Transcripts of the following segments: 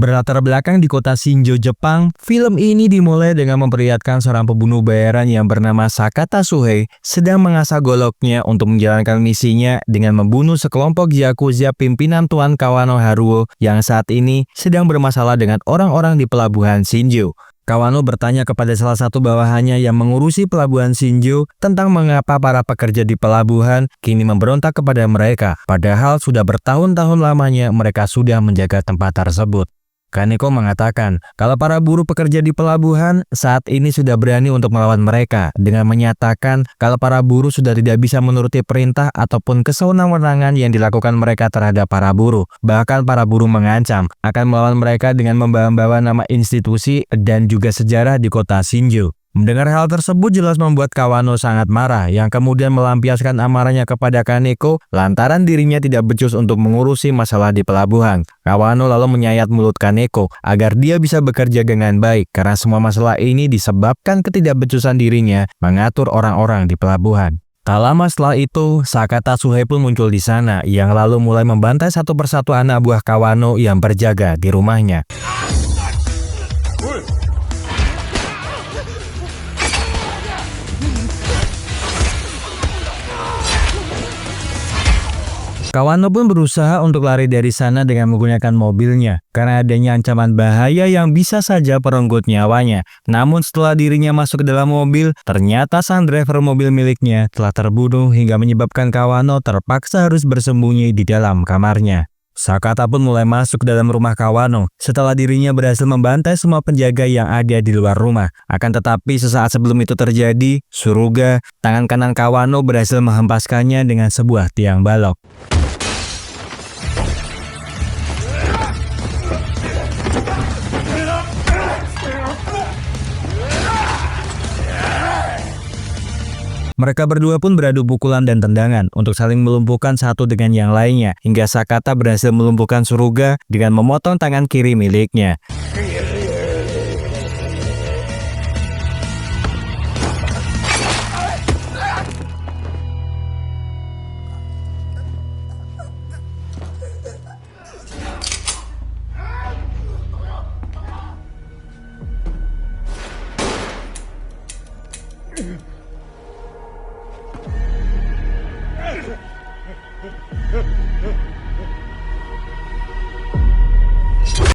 Berlatar belakang di kota Shinjo, Jepang, film ini dimulai dengan memperlihatkan seorang pembunuh bayaran yang bernama Sakata Suhei sedang mengasah goloknya untuk menjalankan misinya dengan membunuh sekelompok yakuza pimpinan Tuan Kawano Haruo yang saat ini sedang bermasalah dengan orang-orang di pelabuhan Shinjo. Kawano bertanya kepada salah satu bawahannya yang mengurusi pelabuhan Shinjo tentang mengapa para pekerja di pelabuhan kini memberontak kepada mereka, padahal sudah bertahun-tahun lamanya mereka sudah menjaga tempat tersebut. Kaneko mengatakan kalau para buruh pekerja di pelabuhan saat ini sudah berani untuk melawan mereka dengan menyatakan kalau para buruh sudah tidak bisa menuruti perintah ataupun kesewenang-wenangan yang dilakukan mereka terhadap para buruh. Bahkan para buruh mengancam akan melawan mereka dengan membawa nama institusi dan juga sejarah di kota Shinjo. Mendengar hal tersebut jelas membuat Kawano sangat marah yang kemudian melampiaskan amarahnya kepada Kaneko lantaran dirinya tidak becus untuk mengurusi masalah di pelabuhan. Kawano lalu menyayat mulut Kaneko agar dia bisa bekerja dengan baik karena semua masalah ini disebabkan ketidakbecusan dirinya mengatur orang-orang di pelabuhan. Tak lama setelah itu, Sakata Suhei pun muncul di sana yang lalu mulai membantai satu persatu anak buah Kawano yang berjaga di rumahnya. Kawano pun berusaha untuk lari dari sana dengan menggunakan mobilnya karena adanya ancaman bahaya yang bisa saja merenggut nyawanya. Namun setelah dirinya masuk ke dalam mobil, ternyata sang driver mobil miliknya telah terbunuh hingga menyebabkan Kawano terpaksa harus bersembunyi di dalam kamarnya. Sakata pun mulai masuk ke dalam rumah Kawano setelah dirinya berhasil membantai semua penjaga yang ada di luar rumah. Akan tetapi sesaat sebelum itu terjadi, Suruga, tangan kanan Kawano berhasil menghempaskannya dengan sebuah tiang balok. Mereka berdua pun beradu pukulan dan tendangan untuk saling melumpuhkan satu dengan yang lainnya, hingga Sakata berhasil melumpuhkan Suruga dengan memotong tangan kiri miliknya.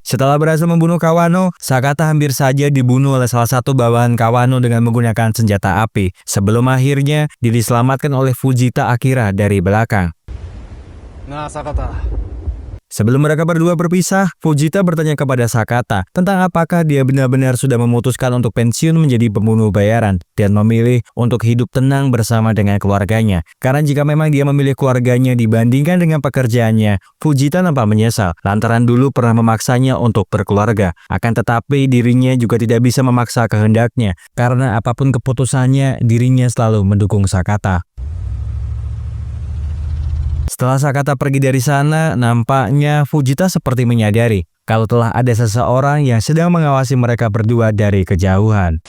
Setelah berhasil membunuh Kawano, Sakata hampir saja dibunuh oleh salah satu bawahan Kawano dengan menggunakan senjata api. Sebelum akhirnya diselamatkan oleh Fujita Akira dari belakang. Nah, Sakata. Sebelum mereka berdua berpisah, Fujita bertanya kepada Sakata tentang apakah dia benar-benar sudah memutuskan untuk pensiun menjadi pembunuh bayaran dan memilih untuk hidup tenang bersama dengan keluarganya. Karena jika memang dia memilih keluarganya dibandingkan dengan pekerjaannya, Fujita nampak menyesal lantaran dulu pernah memaksanya untuk berkeluarga. Akan tetapi dirinya juga tidak bisa memaksa kehendaknya karena apapun keputusannya, dirinya selalu mendukung Sakata. Setelah Sakata pergi dari sana, nampaknya Fujita seperti menyadari kalau telah ada seseorang yang sedang mengawasi mereka berdua dari kejauhan.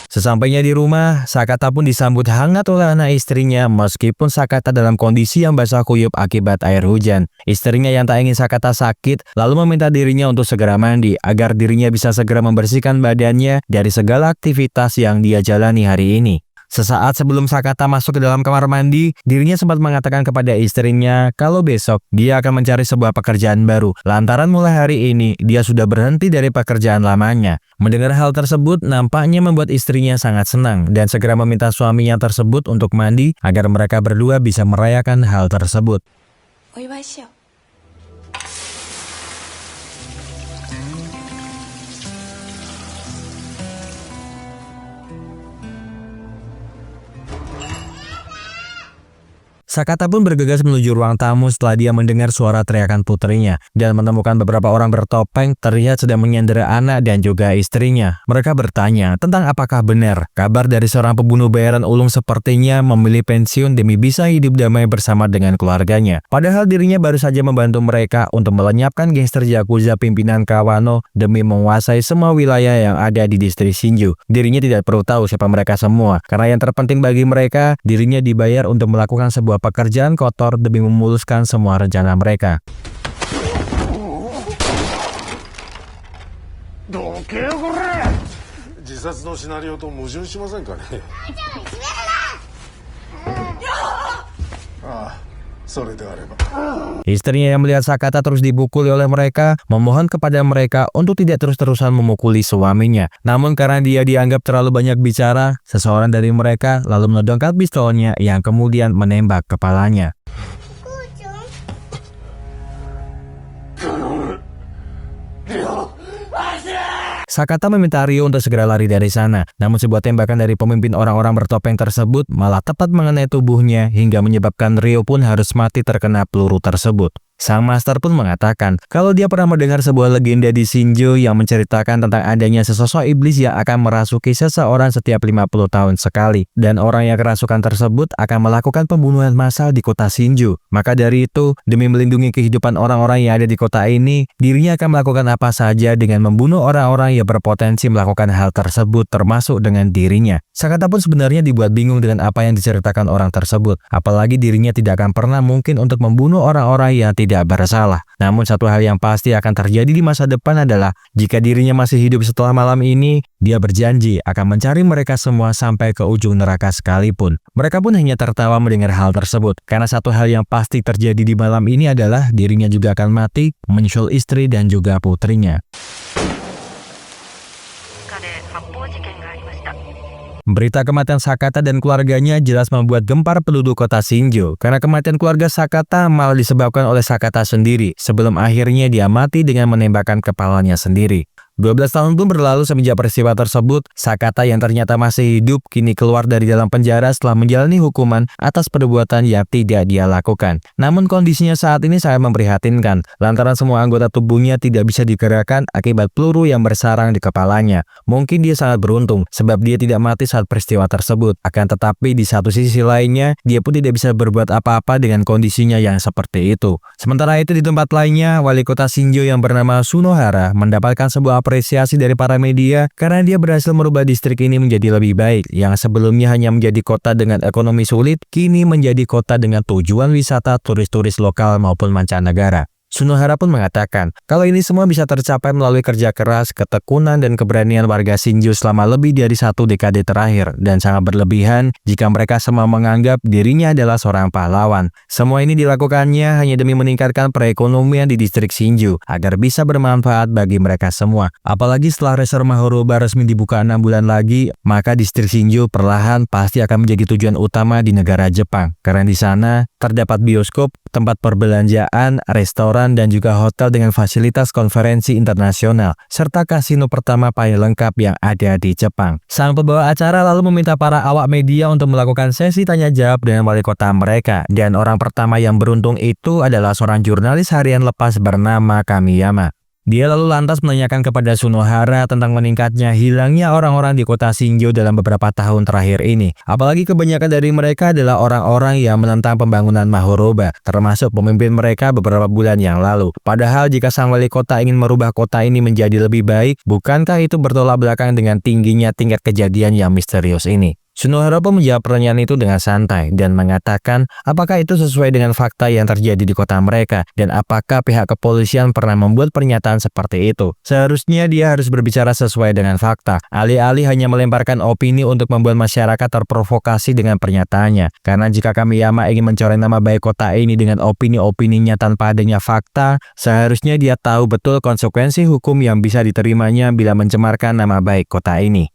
Sesampainya di rumah, Sakata pun disambut hangat oleh anak istrinya meskipun Sakata dalam kondisi yang basah kuyup akibat air hujan. Istrinya yang tak ingin Sakata sakit lalu meminta dirinya untuk segera mandi agar dirinya bisa segera membersihkan badannya dari segala aktivitas yang dia jalani hari ini. Sesaat sebelum Sakata masuk ke dalam kamar mandi, dirinya sempat mengatakan kepada istrinya kalau besok dia akan mencari sebuah pekerjaan baru. Lantaran mulai hari ini dia sudah berhenti dari pekerjaan lamanya. Mendengar hal tersebut nampaknya membuat istrinya sangat senang dan segera meminta suaminya tersebut untuk mandi agar mereka berdua bisa merayakan hal tersebut. Sakata pun bergegas menuju ruang tamu setelah dia mendengar suara teriakan putrinya dan menemukan beberapa orang bertopeng terlihat sedang menyandera anak dan juga istrinya. Mereka bertanya tentang apakah benar kabar dari seorang pembunuh bayaran ulung sepertinya memilih pensiun demi bisa hidup damai bersama dengan keluarganya. Padahal dirinya baru saja membantu mereka untuk melenyapkan gangster yakuza pimpinan Kawano demi menguasai semua wilayah yang ada di distrik Shinjo. Dirinya tidak perlu tahu siapa mereka semua karena yang terpenting bagi mereka, dirinya dibayar untuk melakukan sebuah sebuah pekerjaan kotor demi memuluskan semua rencana mereka. どけよこれ自殺のシナリオと矛盾しませんかねああそれであれば Istrinya yang melihat Sakata terus dipukuli oleh mereka, memohon kepada mereka untuk tidak terus-terusan memukuli suaminya. Namun karena dia dianggap terlalu banyak bicara, seseorang dari mereka lalu menodongkan pistolnya yang kemudian menembak kepalanya. Sakata meminta Ryo untuk segera lari dari sana, namun sebuah tembakan dari pemimpin orang-orang bertopeng tersebut malah tepat mengenai tubuhnya hingga menyebabkan Ryo pun harus mati terkena peluru tersebut. Sang master pun mengatakan kalau dia pernah mendengar sebuah legenda di Shinjo yang menceritakan tentang adanya sesosok iblis yang akan merasuki seseorang setiap 50 tahun sekali, dan orang yang kerasukan tersebut akan melakukan pembunuhan massal di kota Shinjo. Maka dari itu, demi melindungi kehidupan orang-orang yang ada di kota ini, dirinya akan melakukan apa saja dengan membunuh orang-orang yang berpotensi melakukan hal tersebut, termasuk dengan dirinya. Sakata pun sebenarnya dibuat bingung dengan apa yang diceritakan orang tersebut, apalagi dirinya tidak akan pernah mungkin untuk membunuh orang-orang yang tidak bersalah. Namun satu hal yang pasti akan terjadi di masa depan adalah jika dirinya masih hidup setelah malam ini, dia berjanji akan mencari mereka semua sampai ke ujung neraka sekalipun. Mereka pun hanya tertawa mendengar hal tersebut, karena satu hal yang pasti terjadi di malam ini adalah dirinya juga akan mati, menyusul istri dan juga putrinya. Berita kematian Sakata dan keluarganya jelas membuat gempar penduduk kota Shinjo, karena kematian keluarga Sakata malah disebabkan oleh Sakata sendiri, sebelum akhirnya dia mati dengan menembakkan kepalanya sendiri. 12 tahun pun berlalu semenjak peristiwa tersebut. Sakata yang ternyata masih hidup kini keluar dari dalam penjara setelah menjalani hukuman atas perbuatan yang tidak dia lakukan. Namun kondisinya saat ini sangat memprihatinkan, lantaran semua anggota tubuhnya tidak bisa digerakkan akibat peluru yang bersarang di kepalanya. Mungkin dia sangat beruntung sebab dia tidak mati saat peristiwa tersebut. Akan tetapi di satu sisi lainnya, dia pun tidak bisa berbuat apa-apa dengan kondisinya yang seperti itu. Sementara itu di tempat lainnya, wali kota Shinjo yang bernama Sunohara mendapatkan sebuah apresiasi dari para media karena dia berhasil merubah distrik ini menjadi lebih baik. Yang sebelumnya hanya menjadi kota dengan ekonomi sulit, kini menjadi kota dengan tujuan wisata turis-turis lokal maupun mancanegara. Sunohara pun mengatakan kalau ini semua bisa tercapai melalui kerja keras, ketekunan, dan keberanian warga Shinjo selama lebih dari 1 dekade terakhir, dan sangat berlebihan jika mereka semua menganggap dirinya adalah seorang pahlawan. Semua ini dilakukannya hanya demi meningkatkan perekonomian di distrik Shinjo agar bisa bermanfaat bagi mereka semua. Apalagi setelah resor Mahoroba resmi dibuka 6 bulan lagi, maka distrik Shinjo perlahan pasti akan menjadi tujuan utama di negara Jepang, karena di sana terdapat bioskop, tempat perbelanjaan, restoran, dan juga hotel dengan fasilitas konferensi internasional, serta kasino pertama paling lengkap yang ada di Jepang. Sang pembawa acara lalu meminta para awak media untuk melakukan sesi tanya jawab dengan wali kota mereka, dan orang pertama yang beruntung itu adalah seorang jurnalis harian lepas bernama Kamiyama. Dia lalu lantas menanyakan kepada Sunohara tentang meningkatnya hilangnya orang-orang di kota Shinjo dalam beberapa tahun terakhir ini. Apalagi kebanyakan dari mereka adalah orang-orang yang menentang pembangunan Mahoroba, termasuk pemimpin mereka beberapa bulan yang lalu. Padahal jika sang wali kota ingin merubah kota ini menjadi lebih baik, bukankah itu bertolak belakang dengan tingginya tingkat kejadian yang misterius ini? Sunohara pun menjawab pertanyaan itu dengan santai dan mengatakan apakah itu sesuai dengan fakta yang terjadi di kota mereka dan apakah pihak kepolisian pernah membuat pernyataan seperti itu. Seharusnya dia harus berbicara sesuai dengan fakta, alih-alih hanya melemparkan opini untuk membuat masyarakat terprovokasi dengan pernyataannya. Karena jika Kamiyama ingin mencoreng nama baik kota ini dengan opini-opininya tanpa adanya fakta, seharusnya dia tahu betul konsekuensi hukum yang bisa diterimanya bila mencemarkan nama baik kota ini.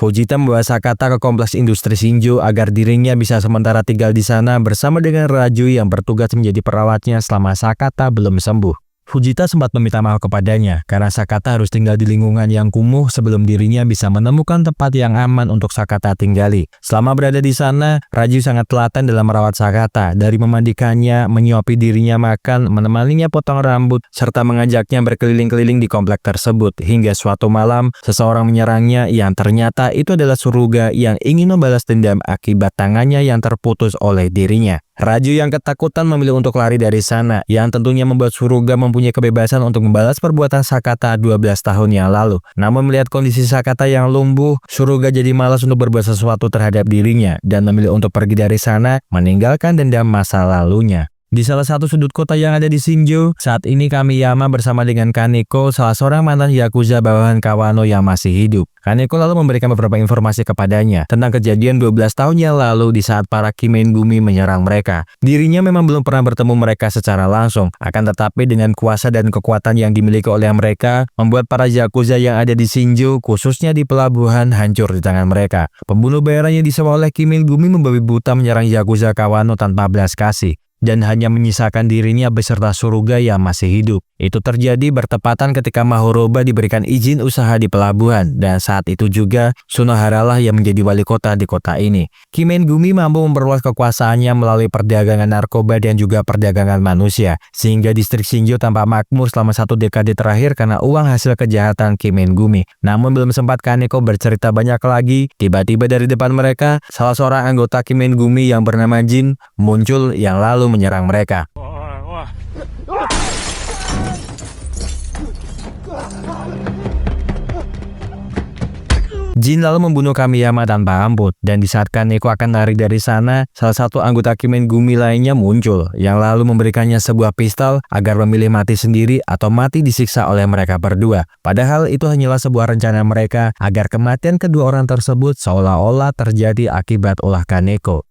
Fujita membawa Sakata ke kompleks industri Shinjo agar dirinya bisa sementara tinggal di sana bersama dengan Raju yang bertugas menjadi perawatnya selama Sakata belum sembuh. Fujita sempat meminta maaf kepadanya karena Sakata harus tinggal di lingkungan yang kumuh sebelum dirinya bisa menemukan tempat yang aman untuk Sakata tinggali. Selama berada di sana, Raju sangat telaten dalam merawat Sakata, dari memandikannya, menyuapi dirinya makan, menemaninya potong rambut, serta mengajaknya berkeliling-keliling di komplek tersebut. Hingga suatu malam, seseorang menyerangnya yang ternyata itu adalah Suruga yang ingin membalas dendam akibat tangannya yang terputus oleh dirinya. Raju yang ketakutan memilih untuk lari dari sana, yang tentunya membuat Suruga mempunyai kebebasan untuk membalas perbuatan Sakata 12 tahun yang lalu. Namun melihat kondisi Sakata yang lumpuh, Suruga jadi malas untuk berbuat sesuatu terhadap dirinya dan memilih untuk pergi dari sana, meninggalkan dendam masa lalunya. Di salah satu sudut kota yang ada di Shinjo, saat ini Kamiyama bersama dengan Kaneko, salah seorang mantan Yakuza bawahan Kawano yang masih hidup. Kaneko lalu memberikan beberapa informasi kepadanya tentang kejadian 12 tahun yang lalu di saat para Kimengumi menyerang mereka. Dirinya memang belum pernah bertemu mereka secara langsung, akan tetapi dengan kuasa dan kekuatan yang dimiliki oleh mereka, membuat para Yakuza yang ada di Shinjo, khususnya di pelabuhan, hancur di tangan mereka. Pembunuh bayaran yang disewa oleh Kimengumi membabi buta menyerang Yakuza Kawano tanpa belas kasih, dan hanya menyisakan dirinya beserta Suruga yang masih hidup. Itu terjadi bertepatan ketika Mahoroba diberikan izin usaha di pelabuhan, dan saat itu juga Sunohara lah yang menjadi wali kota di kota ini. Kimengumi mampu memperluas kekuasaannya melalui perdagangan narkoba dan juga perdagangan manusia, sehingga distrik Shinjo tampak makmur selama 1 dekade terakhir karena uang hasil kejahatan Kimengumi. Namun belum sempat Kaneko bercerita banyak lagi, tiba-tiba dari depan mereka, salah seorang anggota Kimengumi yang bernama Jin muncul yang lalu menyerang mereka. Jin lalu membunuh Kamiyama tanpa ampun, dan di saat Kaneko akan lari dari sana, salah satu anggota Kimengumi lainnya muncul, yang lalu memberikannya sebuah pistol agar memilih mati sendiri atau mati disiksa oleh mereka berdua. Padahal itu hanyalah sebuah rencana mereka agar kematian kedua orang tersebut seolah-olah terjadi akibat ulah Kaneko.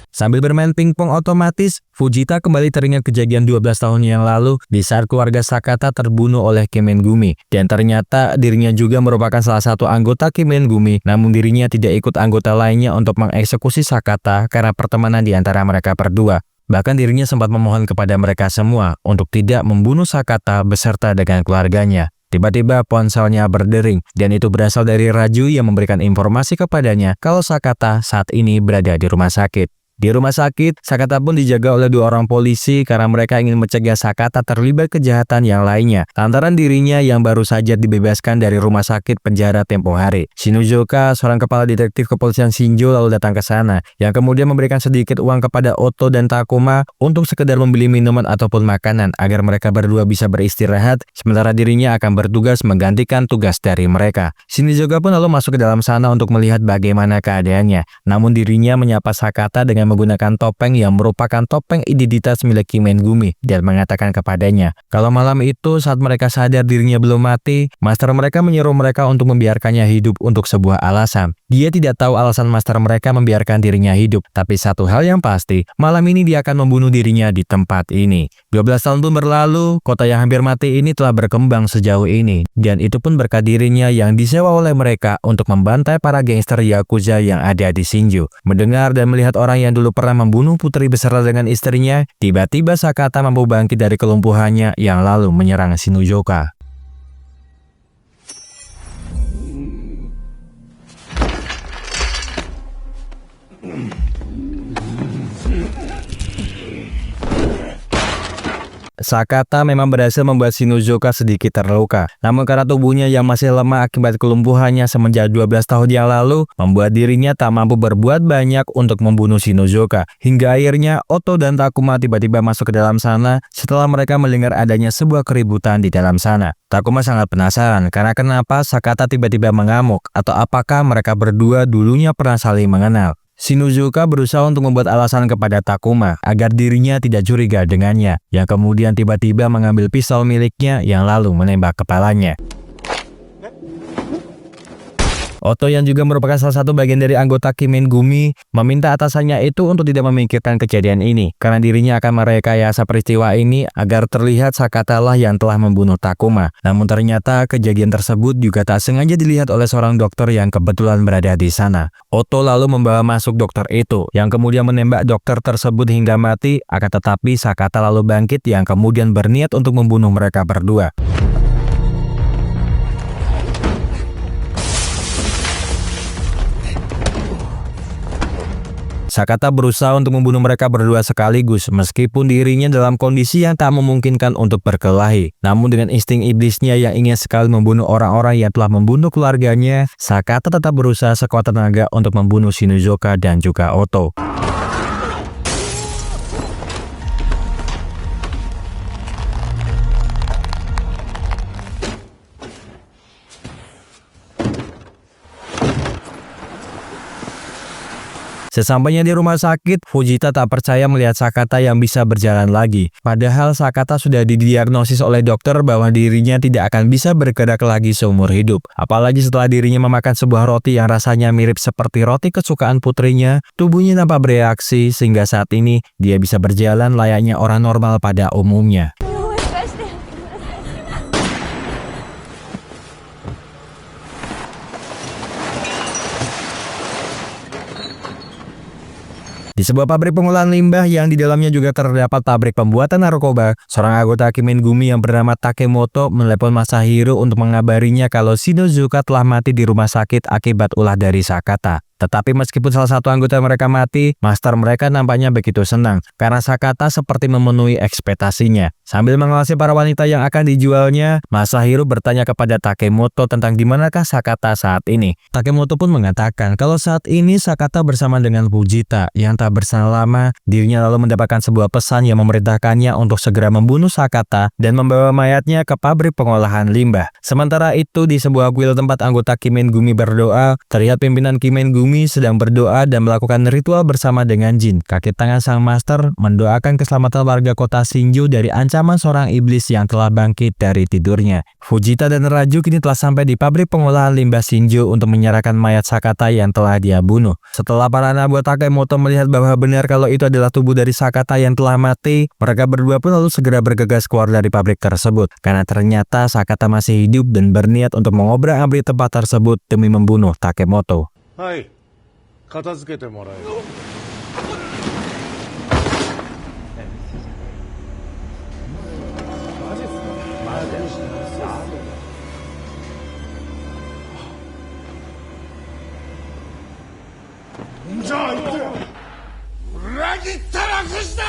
Sambil bermain pingpong otomatis, Fujita kembali teringat kejadian 12 tahun yang lalu di saat keluarga Sakata terbunuh oleh Kimengumi. Dan ternyata dirinya juga merupakan salah satu anggota Kimengumi, namun dirinya tidak ikut anggota lainnya untuk mengeksekusi Sakata karena pertemanan di antara mereka berdua. Bahkan dirinya sempat memohon kepada mereka semua untuk tidak membunuh Sakata beserta dengan keluarganya. Tiba-tiba ponselnya berdering, dan itu berasal dari Raju yang memberikan informasi kepadanya kalau Sakata saat ini berada di rumah sakit. Di rumah sakit, Sakata pun dijaga oleh 2 orang polisi karena mereka ingin mencegah Sakata terlibat kejahatan yang lainnya, lantaran dirinya yang baru saja dibebaskan dari rumah sakit penjara tempo hari. Shinuzoka, seorang kepala detektif kepolisian Shinjo, lalu datang ke sana, yang kemudian memberikan sedikit uang kepada Oto dan Takuma untuk sekedar membeli minuman ataupun makanan agar mereka berdua bisa beristirahat, sementara dirinya akan bertugas menggantikan tugas dari mereka. Shinuzoka pun lalu masuk ke dalam sana untuk melihat bagaimana keadaannya, namun dirinya menyapa Sakata dengan menggunakan topeng yang merupakan topeng identitas milik Kimengumi dan mengatakan kepadanya kalau malam itu saat mereka sadar dirinya belum mati, master mereka menyuruh mereka untuk membiarkannya hidup untuk sebuah alasan. Dia tidak tahu alasan master mereka membiarkan dirinya hidup, tapi satu hal yang pasti, malam ini dia akan membunuh dirinya di tempat ini. 12 tahun pun berlalu, kota yang hampir mati ini telah berkembang sejauh ini, dan itu pun berkat dirinya yang disewa oleh mereka untuk membantai para gangster Yakuza yang ada di Shinjo. Mendengar dan melihat orang yang dulu pernah membunuh putri beserta dengan istrinya, tiba-tiba Sakata mampu bangkit dari kelumpuhannya yang lalu menyerang Shinuzoka. Sakata memang berhasil membuat Shinuzoka sedikit terluka, namun karena tubuhnya yang masih lemah akibat kelumpuhannya semenjak 12 tahun yang lalu, membuat dirinya tak mampu berbuat banyak untuk membunuh Shinuzoka. Hingga akhirnya Oto dan Takuma tiba-tiba masuk ke dalam sana setelah mereka mendengar adanya sebuah keributan di dalam sana. Takuma sangat penasaran karena kenapa Sakata tiba-tiba mengamuk, atau apakah mereka berdua dulunya pernah saling mengenal. Shinuzoka berusaha untuk membuat alasan kepada Takuma agar dirinya tidak curiga dengannya, yang kemudian tiba-tiba mengambil pisau miliknya yang lalu menembak kepalanya. Oto yang juga merupakan salah satu bagian dari anggota Kimengumi meminta atasannya itu untuk tidak memikirkan kejadian ini karena dirinya akan merekayasa peristiwa ini agar terlihat Sakata lah yang telah membunuh Takuma. Namun ternyata kejadian tersebut juga tak sengaja dilihat oleh seorang dokter yang kebetulan berada di sana. Oto lalu membawa masuk dokter itu yang kemudian menembak dokter tersebut hingga mati, akan tetapi Sakata lalu bangkit yang kemudian berniat untuk membunuh mereka berdua. Sakata berusaha untuk membunuh mereka berdua sekaligus meskipun dirinya dalam kondisi yang tak memungkinkan untuk berkelahi. Namun dengan insting iblisnya yang ingin sekali membunuh orang-orang yang telah membunuh keluarganya, Sakata tetap berusaha sekuat tenaga untuk membunuh Shinozuka dan juga Oto. Sesampainya di rumah sakit, Fujita tak percaya melihat Sakata yang bisa berjalan lagi. Padahal Sakata sudah didiagnosis oleh dokter bahwa dirinya tidak akan bisa bergerak lagi seumur hidup. Apalagi setelah dirinya memakan sebuah roti yang rasanya mirip seperti roti kesukaan putrinya, tubuhnya nampak bereaksi sehingga saat ini dia bisa berjalan layaknya orang normal pada umumnya. Di sebuah pabrik pengolahan limbah yang di dalamnya juga terdapat pabrik pembuatan narkoba, seorang anggota Kimengumi yang bernama Takemoto menelepon Masahiro untuk mengabarinya kalau Shinozuka telah mati di rumah sakit akibat ulah dari Sakata. Tetapi meskipun salah satu anggota mereka mati, master mereka nampaknya begitu senang karena Sakata seperti memenuhi ekspektasinya. Sambil mengawasi para wanita yang akan dijualnya, Masahiro bertanya kepada Takemoto tentang di manakah Sakata saat ini. Takemoto pun mengatakan kalau saat ini Sakata bersama dengan Fujita yang tak bersama lama. Dirinya lalu mendapatkan sebuah pesan yang memerintahkannya untuk segera membunuh Sakata dan membawa mayatnya ke pabrik pengolahan limbah. Sementara itu di sebuah kuil tempat anggota Kimengumi berdoa, terlihat pimpinan Kimengumi sedang berdoa dan melakukan ritual bersama dengan jin. Kaki tangan sang master mendoakan keselamatan warga kota Shinjo dari ancaman seorang iblis yang telah bangkit dari tidurnya. Fujita dan Raju kini telah sampai di pabrik pengolahan limbah Shinjo untuk menyerahkan mayat Sakata yang telah dia bunuh. Setelah para anak buah Takemoto melihat bahwa benar kalau itu adalah tubuh dari Sakata yang telah mati, mereka berdua pun lalu segera bergegas keluar dari pabrik tersebut karena ternyata Sakata masih hidup dan berniat untuk mengobrak-abrik tempat tersebut demi membunuh Takemoto. Hai, 片付けてもらえる。じゃあ行ってよ。裏切ったらくした。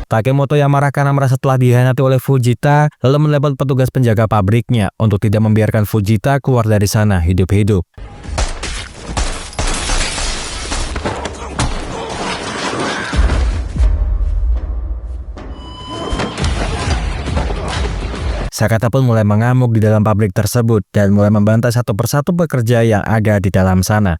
Takemoto yang marah karena merasa telah dikhianati oleh Fujita, lalu menelepon petugas penjaga pabriknya untuk tidak membiarkan Fujita keluar dari sana hidup-hidup. Sakata pun mulai mengamuk di dalam pabrik tersebut dan mulai membantai satu persatu pekerja yang ada di dalam sana.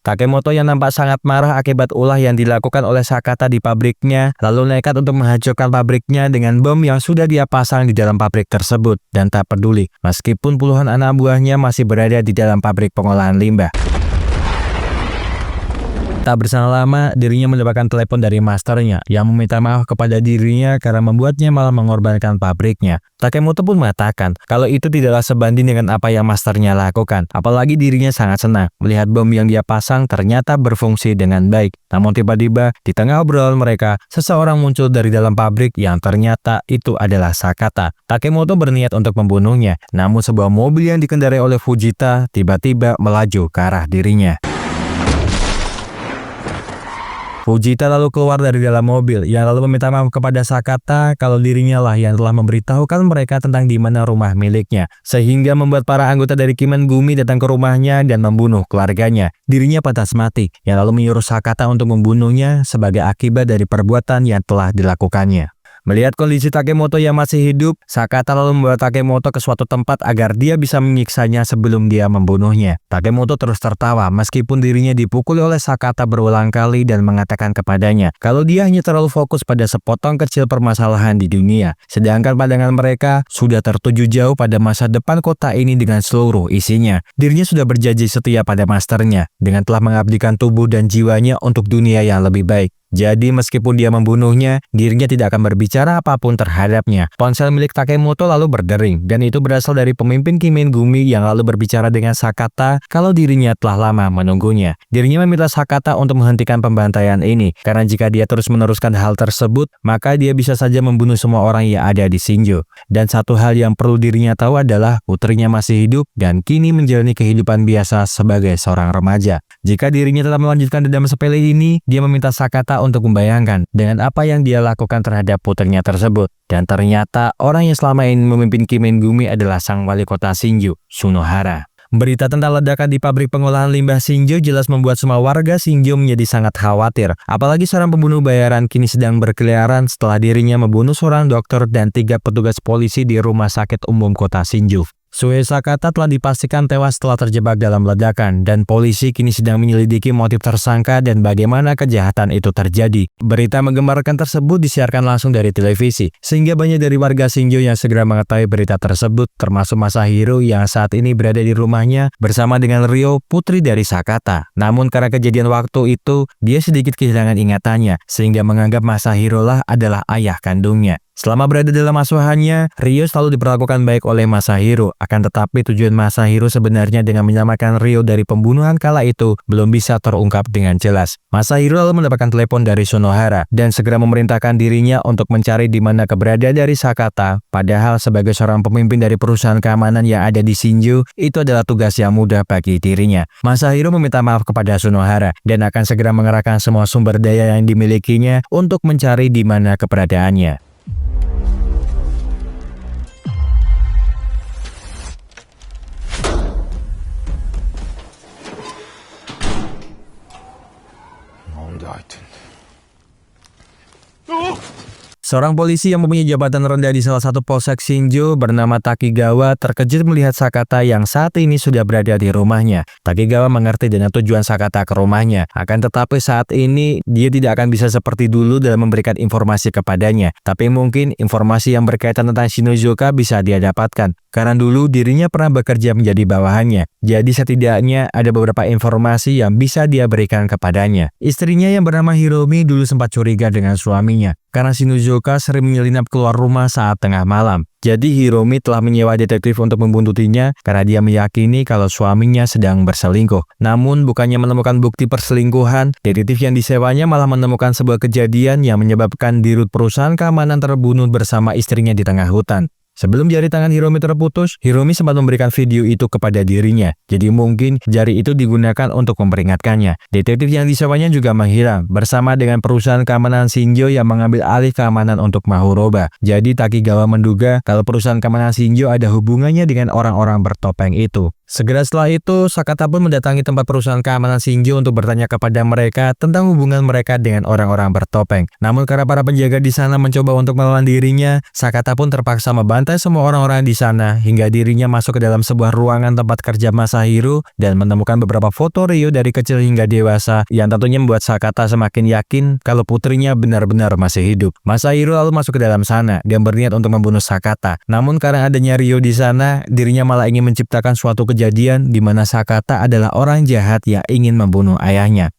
Takemoto yang nampak sangat marah akibat ulah yang dilakukan oleh Sakata di pabriknya, lalu nekat untuk menghancurkan pabriknya dengan bom yang sudah dia pasang di dalam pabrik tersebut dan tak peduli meskipun puluhan anak buahnya masih berada di dalam pabrik pengolahan limbah. Tak berselang lama, dirinya mendapatkan telepon dari masternya yang meminta maaf kepada dirinya karena membuatnya malah mengorbankan pabriknya. Takemoto pun mengatakan kalau itu tidaklah sebanding dengan apa yang masternya lakukan. Apalagi dirinya sangat senang melihat bom yang dia pasang ternyata berfungsi dengan baik. Namun tiba-tiba di tengah obrolan mereka, seseorang muncul dari dalam pabrik yang ternyata itu adalah Sakata. Takemoto berniat untuk membunuhnya, namun sebuah mobil yang dikendarai oleh Fujita tiba-tiba melaju ke arah dirinya. Fujita lalu keluar dari dalam mobil yang lalu meminta maaf kepada Sakata kalau dirinya lah yang telah memberitahukan mereka tentang di mana rumah miliknya, sehingga membuat para anggota dari Kimengumi datang ke rumahnya dan membunuh keluarganya. Dirinya patah mati yang lalu menyuruh Sakata untuk membunuhnya sebagai akibat dari perbuatan yang telah dilakukannya. Melihat kondisi Takemoto yang masih hidup, Sakata lalu membawa Takemoto ke suatu tempat agar dia bisa menyiksanya sebelum dia membunuhnya. Takemoto terus tertawa meskipun dirinya dipukuli oleh Sakata berulang kali dan mengatakan kepadanya kalau dia hanya terlalu fokus pada sepotong kecil permasalahan di dunia, sedangkan pandangan mereka sudah tertuju jauh pada masa depan kota ini dengan seluruh isinya. Dirinya sudah berjanji setia pada masternya dengan telah mengabdikan tubuh dan jiwanya untuk dunia yang lebih baik. Jadi meskipun dia membunuhnya, dirinya tidak akan berbicara apapun terhadapnya. Ponsel milik Takemoto lalu berdering, dan itu berasal dari pemimpin Kimengumi yang lalu berbicara dengan Sakata kalau dirinya telah lama menunggunya. Dirinya meminta Sakata untuk menghentikan pembantaian ini, karena jika dia terus meneruskan hal tersebut, maka dia bisa saja membunuh semua orang yang ada di Shinjo. Dan satu hal yang perlu dirinya tahu adalah putrinya masih hidup dan kini menjalani kehidupan biasa sebagai seorang remaja. Jika dirinya tetap melanjutkan dendam sepele ini, dia meminta Sakata untuk membayangkan dengan apa yang dia lakukan terhadap putrinya tersebut. Dan ternyata orang yang selama ini memimpin Kimengumi adalah sang wali kota Shinjo, Sunohara. Berita tentang ledakan di pabrik pengolahan limbah Shinjo jelas membuat semua warga Shinjo menjadi sangat khawatir. Apalagi seorang pembunuh bayaran kini sedang berkeliaran setelah dirinya membunuh seorang dokter dan 3 petugas polisi di rumah sakit umum kota Shinjo. Sue Sakata telah dipastikan tewas setelah terjebak dalam ledakan, dan polisi kini sedang menyelidiki motif tersangka dan bagaimana kejahatan itu terjadi. Berita menggemparkan tersebut disiarkan langsung dari televisi, sehingga banyak dari warga Shinjo yang segera mengetahui berita tersebut, termasuk Masahiro yang saat ini berada di rumahnya bersama dengan Ryo, putri dari Sakata. Namun karena kejadian waktu itu, dia sedikit kehilangan ingatannya, sehingga menganggap Masahiro lah adalah ayah kandungnya. Selama berada dalam asuhannya, Ryo selalu diperlakukan baik oleh Masahiro. Akan tetapi tujuan Masahiro sebenarnya dengan menyelamatkan Ryo dari pembunuhan kala itu belum bisa terungkap dengan jelas. Masahiro lalu mendapatkan telepon dari Sunohara dan segera memerintahkan dirinya untuk mencari di mana keberadaan dari Sakata. Padahal sebagai seorang pemimpin dari perusahaan keamanan yang ada di Shinjo, itu adalah tugas yang mudah bagi dirinya. Masahiro meminta maaf kepada Sunohara dan akan segera mengerahkan semua sumber daya yang dimilikinya untuk mencari di mana keberadaannya. Seorang polisi yang mempunyai jabatan rendah di salah satu polsek Shinjo bernama Takigawa terkejut melihat Sakata yang saat ini sudah berada di rumahnya. Takigawa mengerti dengan tujuan Sakata ke rumahnya, akan tetapi saat ini dia tidak akan bisa seperti dulu dalam memberikan informasi kepadanya. Tapi mungkin informasi yang berkaitan tentang Shinozuka bisa dia dapatkan, karena dulu dirinya pernah bekerja menjadi bawahannya. Jadi setidaknya ada beberapa informasi yang bisa dia berikan kepadanya. Istrinya yang bernama Hiromi dulu sempat curiga dengan suaminya, karena Shinozuka sering menyelinap keluar rumah saat tengah malam. Jadi Hiromi telah menyewa detektif untuk membuntutinya karena dia meyakini kalau suaminya sedang berselingkuh. Namun bukannya menemukan bukti perselingkuhan, detektif yang disewanya malah menemukan sebuah kejadian yang menyebabkan dirut perusahaan keamanan terbunuh bersama istrinya di tengah hutan. Sebelum jari tangan Hiromi terputus, Hiromi sempat memberikan video itu kepada dirinya. Jadi mungkin jari itu digunakan untuk memperingatkannya. Detektif yang disewanya juga menghilang bersama dengan perusahaan keamanan Shinjo yang mengambil alih keamanan untuk Mahuroba. Jadi Takigawa menduga kalau perusahaan keamanan Shinjo ada hubungannya dengan orang-orang bertopeng itu. Segera setelah itu, Sakata pun mendatangi tempat perusahaan keamanan Shinjo untuk bertanya kepada mereka tentang hubungan mereka dengan orang-orang bertopeng. Namun karena para penjaga di sana mencoba untuk melawan dirinya, Sakata pun terpaksa membantai semua orang-orang di sana hingga dirinya masuk ke dalam sebuah ruangan tempat kerja Masahiro dan menemukan beberapa foto Ryo dari kecil hingga dewasa yang tentunya membuat Sakata semakin yakin kalau putrinya benar-benar masih hidup. Masahiro lalu masuk ke dalam sana dan berniat untuk membunuh Sakata. Namun karena adanya Ryo di sana, dirinya malah ingin menciptakan suatu kejadian di mana Sakata adalah orang jahat yang ingin membunuh ayahnya.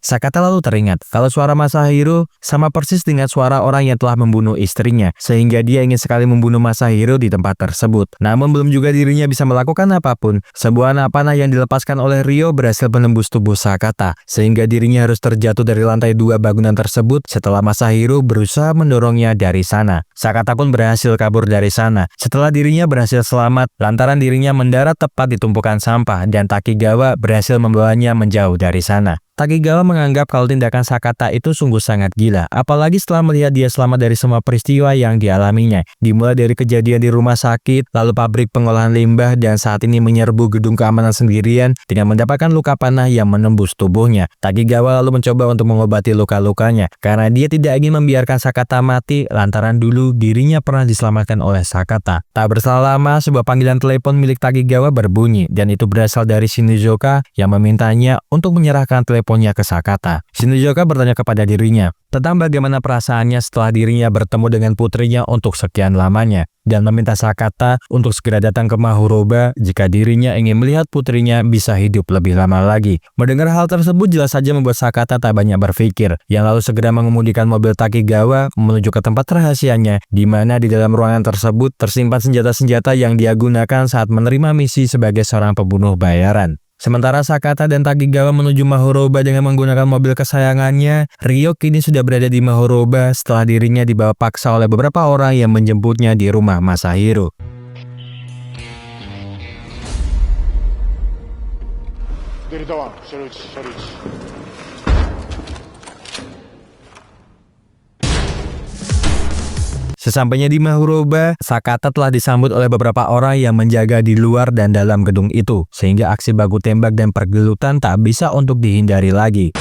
Sakata lalu teringat kalau suara Masahiro sama persis dengan suara orang yang telah membunuh istrinya, sehingga dia ingin sekali membunuh Masahiro di tempat tersebut. Namun belum juga dirinya bisa melakukan apapun. Sebuah anak panah yang dilepaskan oleh Ryo berhasil menembus tubuh Sakata, sehingga dirinya harus terjatuh dari lantai 2 bangunan tersebut setelah Masahiro berusaha mendorongnya dari sana. Sakata pun berhasil kabur dari sana. Setelah dirinya berhasil selamat, lantaran dirinya mendarat tepat di tumpukan sampah dan Takigawa berhasil membawanya menjauh dari sana. Takigawa menganggap kalau tindakan Sakata itu sungguh sangat gila, apalagi setelah melihat dia selamat dari semua peristiwa yang dialaminya. Dimulai dari kejadian di rumah sakit, lalu pabrik pengolahan limbah, dan saat ini menyerbu gedung keamanan sendirian dengan mendapatkan luka panah yang menembus tubuhnya. Takigawa lalu mencoba untuk mengobati luka-lukanya, karena dia tidak ingin membiarkan Sakata mati lantaran dulu dirinya pernah diselamatkan oleh Sakata. Tak berselang lama, sebuah panggilan telepon milik Takigawa berbunyi, dan itu berasal dari Shinizuka yang memintanya untuk menyerahkan telepon teleponnya ke Sakata. Shinozuka bertanya kepada dirinya tentang bagaimana perasaannya setelah dirinya bertemu dengan putrinya untuk sekian lamanya, dan meminta Sakata untuk segera datang ke Mahuroba jika dirinya ingin melihat putrinya bisa hidup lebih lama lagi. Mendengar hal tersebut jelas saja membuat Sakata tak banyak berpikir, yang lalu segera mengemudikan mobil Takigawa menuju ke tempat rahasianya, di mana di dalam ruangan tersebut tersimpan senjata-senjata yang dia gunakan saat menerima misi sebagai seorang pembunuh bayaran. Sementara Sakata dan Takigawa menuju Mahuroba dengan menggunakan mobil kesayangannya, Ryo kini sudah berada di Mahuroba setelah dirinya dibawa paksa oleh beberapa orang yang menjemputnya di rumah Masahiro. デルタワン、車両1、車両1。Sesampainya di Mahuroba, Sakata telah disambut oleh beberapa orang yang menjaga di luar dan dalam gedung itu, sehingga aksi baku tembak dan pergelutan tak bisa untuk dihindari lagi.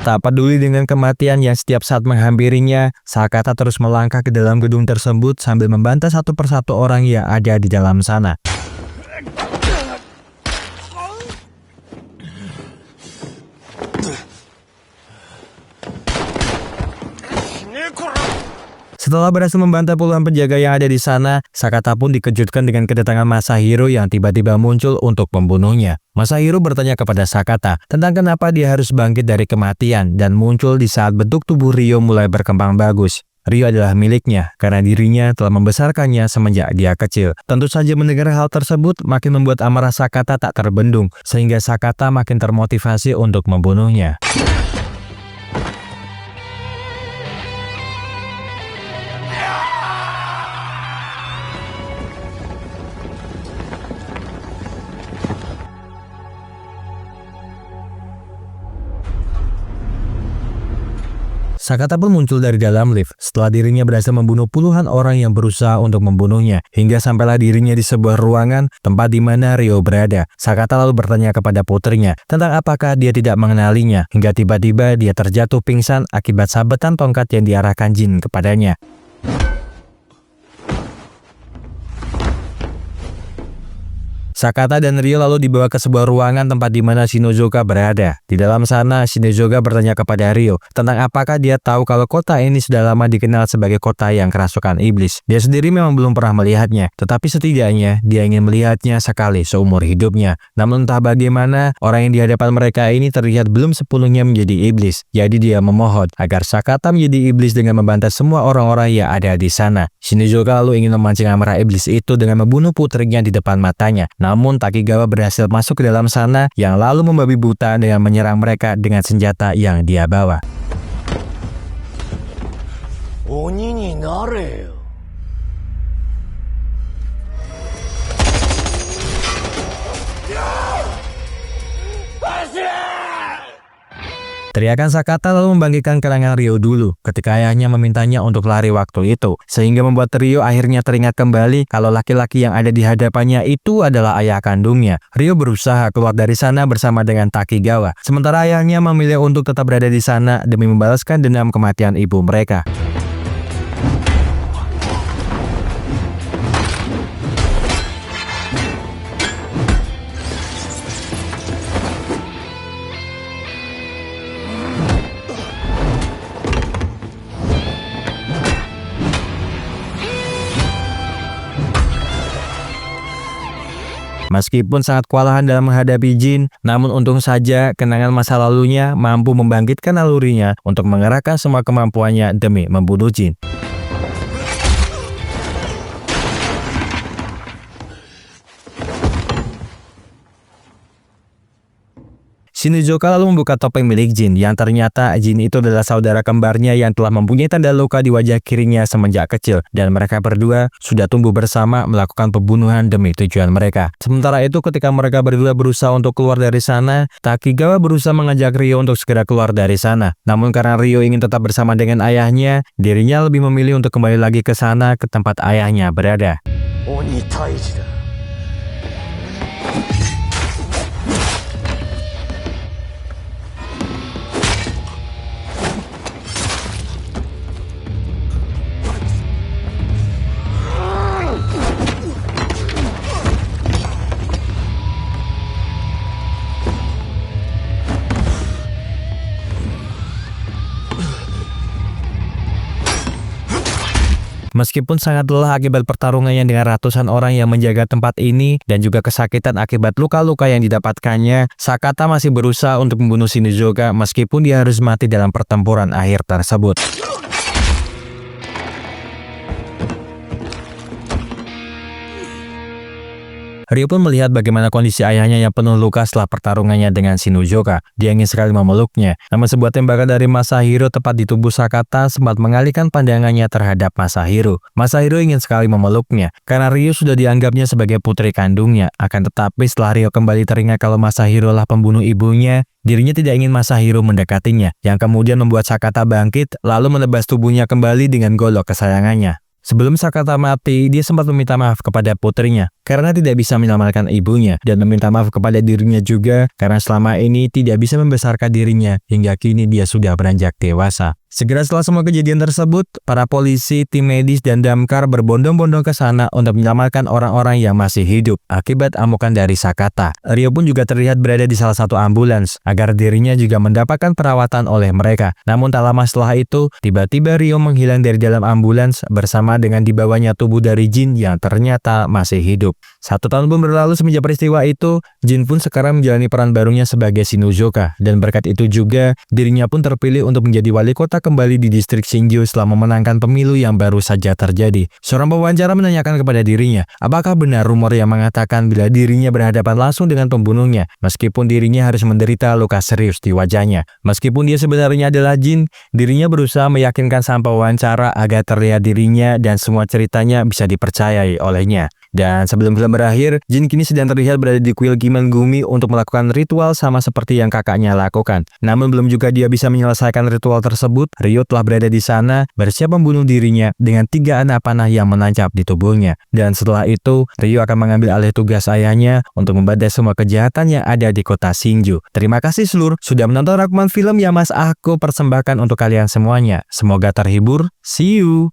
Tak peduli dengan kematian yang setiap saat menghampirinya, Sakata terus melangkah ke dalam gedung tersebut sambil membantai satu persatu orang yang ada di dalam sana. Setelah berhasil membantai puluhan penjaga yang ada di sana, Sakata pun dikejutkan dengan kedatangan Masahiro yang tiba-tiba muncul untuk membunuhnya. Masahiro bertanya kepada Sakata tentang kenapa dia harus bangkit dari kematian dan muncul di saat bentuk tubuh Ryo mulai berkembang bagus. Ryo adalah miliknya karena dirinya telah membesarkannya semenjak dia kecil. Tentu saja mendengar hal tersebut makin membuat amarah Sakata tak terbendung, sehingga Sakata makin termotivasi untuk membunuhnya. Sakata pun muncul dari dalam lift setelah dirinya berhasil membunuh puluhan orang yang berusaha untuk membunuhnya, hingga sampailah dirinya di sebuah ruangan tempat di mana Ryo berada. Sakata lalu bertanya kepada putrinya tentang apakah dia tidak mengenalinya, hingga tiba-tiba dia terjatuh pingsan akibat sabetan tongkat yang diarahkan Jin kepadanya. Sakata dan Ryo lalu dibawa ke sebuah ruangan tempat di mana Shinozuka berada. Di dalam sana, Shinozuka bertanya kepada Ryo tentang apakah dia tahu kalau kota ini sudah lama dikenal sebagai kota yang kerasukan iblis. Dia sendiri memang belum pernah melihatnya, tetapi setidaknya dia ingin melihatnya sekali seumur hidupnya. Namun entah bagaimana, orang yang di hadapan mereka ini terlihat belum sepenuhnya menjadi iblis. Jadi dia memohon agar Sakata menjadi iblis dengan membantai semua orang-orang yang ada di sana. Shinozuka lalu ingin memancing amarah iblis itu dengan membunuh putrinya di depan matanya. Namun Takigawa berhasil masuk ke dalam sana yang lalu membabi buta dengan menyerang mereka dengan senjata yang dia bawa. Oni ni nare yo. Teriakan Sakata lalu membangkitkan kenangan Ryo dulu ketika ayahnya memintanya untuk lari waktu itu, sehingga membuat Ryo akhirnya teringat kembali kalau laki-laki yang ada di hadapannya itu adalah ayah kandungnya. Ryo berusaha keluar dari sana bersama dengan Takigawa, sementara ayahnya memilih untuk tetap berada di sana demi membalaskan dendam kematian ibu mereka. Meskipun sangat kewalahan dalam menghadapi Jin, namun untung saja kenangan masa lalunya mampu membangkitkan nalurinya untuk mengerahkan semua kemampuannya demi membunuh Jin. Shinozuka lalu membuka topeng milik Jin, yang ternyata Jin itu adalah saudara kembarnya yang telah mempunyai tanda luka di wajah kirinya semenjak kecil, dan mereka berdua sudah tumbuh bersama melakukan pembunuhan demi tujuan mereka. Sementara itu ketika mereka berdua berusaha untuk keluar dari sana, Takigawa berusaha mengajak Ryo untuk segera keluar dari sana. Namun karena Ryo ingin tetap bersama dengan ayahnya, dirinya lebih memilih untuk kembali lagi ke sana ke tempat ayahnya berada. Oni Taiji da. Meskipun sangat lelah akibat pertarungannya dengan ratusan orang yang menjaga tempat ini dan juga kesakitan akibat luka-luka yang didapatkannya, Sakata masih berusaha untuk membunuh Shinozuka meskipun dia harus mati dalam pertempuran akhir tersebut. Ryo pun melihat bagaimana kondisi ayahnya yang penuh luka setelah pertarungannya dengan Shinozuka. Dia ingin sekali memeluknya, namun sebuah tembakan dari Masahiro tepat di tubuh Sakata sempat mengalihkan pandangannya terhadap Masahiro. Masahiro ingin sekali memeluknya, karena Ryo sudah dianggapnya sebagai putri kandungnya. Akan tetapi setelah Ryo kembali teringat kalau Masahiro lah pembunuh ibunya, dirinya tidak ingin Masahiro mendekatinya, yang kemudian membuat Sakata bangkit, lalu menebas tubuhnya kembali dengan golok kesayangannya. Sebelum Sakata mati, dia sempat meminta maaf kepada putrinya karena tidak bisa menyelamatkan ibunya, dan meminta maaf kepada dirinya juga karena selama ini tidak bisa membesarkan dirinya hingga kini dia sudah beranjak dewasa. Segera setelah semua kejadian tersebut, para polisi, tim medis, dan damkar berbondong-bondong ke sana untuk menyelamatkan orang-orang yang masih hidup akibat amukan dari Sakata. Ryo pun juga terlihat berada di salah satu ambulans agar dirinya juga mendapatkan perawatan oleh mereka. Namun tak lama setelah itu, tiba-tiba Ryo menghilang dari dalam ambulans bersama dengan dibawanya tubuh dari Jin yang ternyata masih hidup. 1 tahun pun berlalu semenjak peristiwa itu, Jin pun sekarang menjalani peran barunya sebagai Shinozuka, dan berkat itu juga dirinya pun terpilih untuk menjadi wali kota kembali di distrik Shinju setelah memenangkan pemilu yang baru saja terjadi. Seorang pewawancara menanyakan kepada dirinya, apakah benar rumor yang mengatakan bila dirinya berhadapan langsung dengan pembunuhnya, meskipun dirinya harus menderita luka serius di wajahnya. Meskipun dia sebenarnya adalah Jin, dirinya berusaha meyakinkan sang pewawancara agar terlihat dirinya dan semua ceritanya bisa dipercayai olehnya. Dan sebelum film berakhir, Jin kini sedang terlihat berada di kuil Kimengumi untuk melakukan ritual sama seperti yang kakaknya lakukan. Namun belum juga dia bisa menyelesaikan ritual tersebut, Ryo telah berada di sana bersiap membunuh dirinya dengan 3 anak panah yang menancap di tubuhnya. Dan setelah itu, Ryo akan mengambil alih tugas ayahnya untuk membadai semua kejahatan yang ada di kota Shinju. Terima kasih seluruh sudah menonton rangkuman film yang Mas aku persembahkan untuk kalian semuanya. Semoga terhibur. See you!